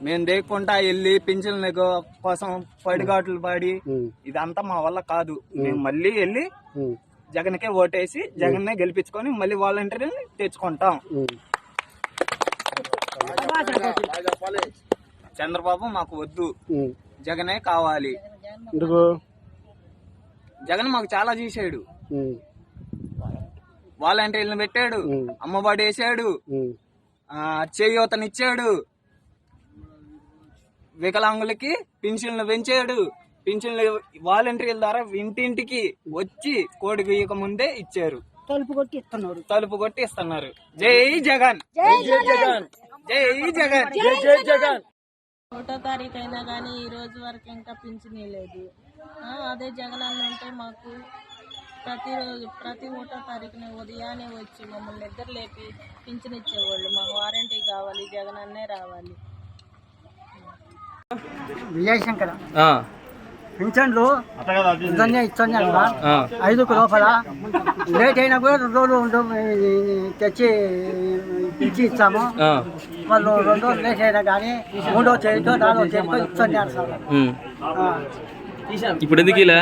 మేము దేక్కుంటా వెళ్ళి పింఛన్ల కోసం పడిగాట్లు పాడి ఇదంతా మా వల్ల కాదు. మేము మళ్ళీ వెళ్ళి జగన్కే ఓటేసి జగన్నే గెలిపించుకొని మళ్ళీ వాలంటీర్ని తెచ్చుకుంటాం. చంద్రబాబు మాకు వద్దు, జగనే కావాలి. జగన్ మాకు చాలా చేశాడు. వాలంటీర్లను పెట్టాడు, అమ్మఒడి వేసాడు, చేయూతనిచ్చాడు, వికలాంగులకి పింఛన్లు పెంచాడు. పింఛన్లు వాలంటీర్ల ద్వారా ఇంటింటికి వచ్చి కోడి గీయక ముందే ఇచ్చారు. తలుపు కొట్టి ఇస్తున్నారు. జై జగన్, జై జగన్, జై జగన్, జై జగన్. 1వ తారీఖు అయినా కానీ ఈ రోజు వరకు ఇంకా పింఛన్ లేదు. అదే జగన్ అన్న ఉంటే మాకు ప్రతిరోజు ప్రతి 1వ తారీఖున ఉదయాన్నే వచ్చి మమ్మల్ని నిద్ర లేపి పింఛన్ ఇచ్చేవాళ్ళు. మాకు వారంటీ కావాలి, జగన్ అన్నే రావాలి. విజయశంకర పింఛన్లు ఇస్తున్నాను 5కు లోపల లేట్ అయినా కూడా 2 రోజులు తెచ్చి ఇచ్చి ఇస్తాము. వాళ్ళు 2 రోజులు లేట్ అయినా కానీ 3వ తేదీతో 4వ తేదీతో ఇస్తున్నారు సార్. ఇప్పుడు ఎందుకు ఇలా?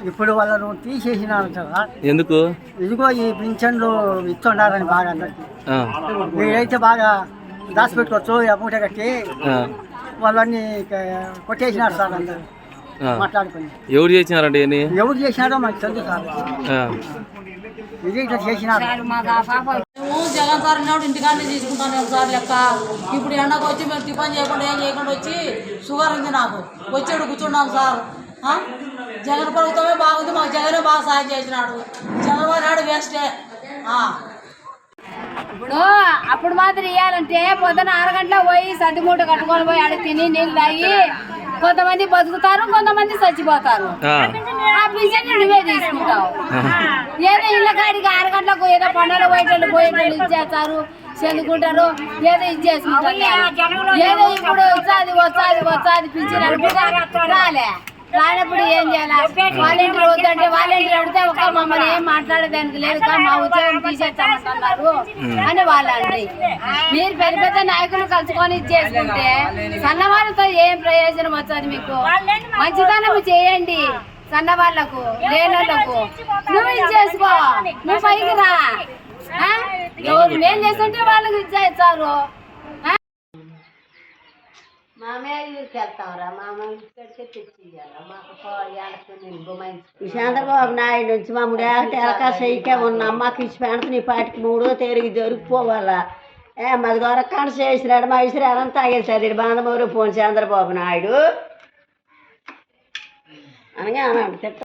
ఇప్పుడు వాళ్ళను తీసేసినారు సార్. ఎందుకు? ఇదిగో ఈ పింఛన్లు ఇస్తున్నారని బాగా అందరికి వీడైతే బాగా దాచిపెట్టుకోవచ్చు. అమౌంట్ కట్టి వాళ్ళని కొట్టేసినారు సార్. అందరు మాట్లాడుకుని ఎవరు చేసినారండి? ఎవరు చేసినారో మాకు తెలుసు సార్. ఇది ఇట్లా చేసినారు. జగన్ సార్ ఉన్నప్పుడు ఇంటికాడనే తీసుకుంటాను సార్ లెక్క. ఇప్పుడు ఎండకు వచ్చి మేము టిఫిన్ చేయకుండా ఏం చేయకుండా వచ్చి షుగర్ ఉంది నాకు, వచ్చాడు కూర్చున్నాం సార్. జగన్ ప్రభుత్వమే బాగుంది, మాకు జగనే బాగా సాయం చేసినాడు. చంద్రబాబు నాయుడు వేస్టే. ఇప్పుడు అప్పుడు మాత్రం ఇవ్వాలంటే పొద్దున 6 గంటలకు పోయి సర్ది మూట కట్టుకొని పోయి ఆడ తిని నీళ్ళు తాగి కొంతమంది బతుకుతారు, కొంతమంది చచ్చిపోతారు. ఆ పింఛన్ నువ్వే తీసుకుంటావు. ఏదో ఇళ్ళ కాడికి 6 గంటలకు ఏదో పండుగ పోయేటోళ్ళు ఇచ్చేస్తారు, చదువుకుంటారు, ఏదో ఇచ్చేసుకుంటారు. ఏదో ఇప్పుడు వచ్చాది పింఛన్ అనుకుంటా రానప్పుడు ఏం చేయాలి? వాలంటీర్ వద్దంటే వాలంటీర్ అడిగితే ఒక మమ్మల్ని ఏం మాట్లాడేదానికి లేదు, మా ఉద్యోగం తీసేస్తామంటున్నారు అని వాళ్ళండి. మీరు పెద్ద పెద్ద నాయకులు కలుసుకొని ఇచ్చేసుకుంటే సన్నవాళ్ళతో ఏం ప్రయోజనం వస్తుంది? మీకు మంచితనం చేయండి. సన్న వాళ్ళకు, లేనోళ్ళకు నువ్వు ఇచ్చేసుకో, నువ్వు పైకి రా. ఎవరు మేలు చేస్తుంటే వాళ్ళకి ఇచ్చేస్తారు. చంద్రబాబు నాయుడు నుంచి మమ్మల్ని ఎలకాశయ్యకే ఉన్న అమ్మకి ఇచ్చి పెడతా నీ పాటికి 3వ తేదీకి జరిగిపోవాలా. మాది దొరకాండ చేసినాడు, మా ఇసురాలంతా తాగేసాడు బాంధమూరు పోను చంద్రబాబు నాయుడు అనగా అన్నాడు. తిట్ట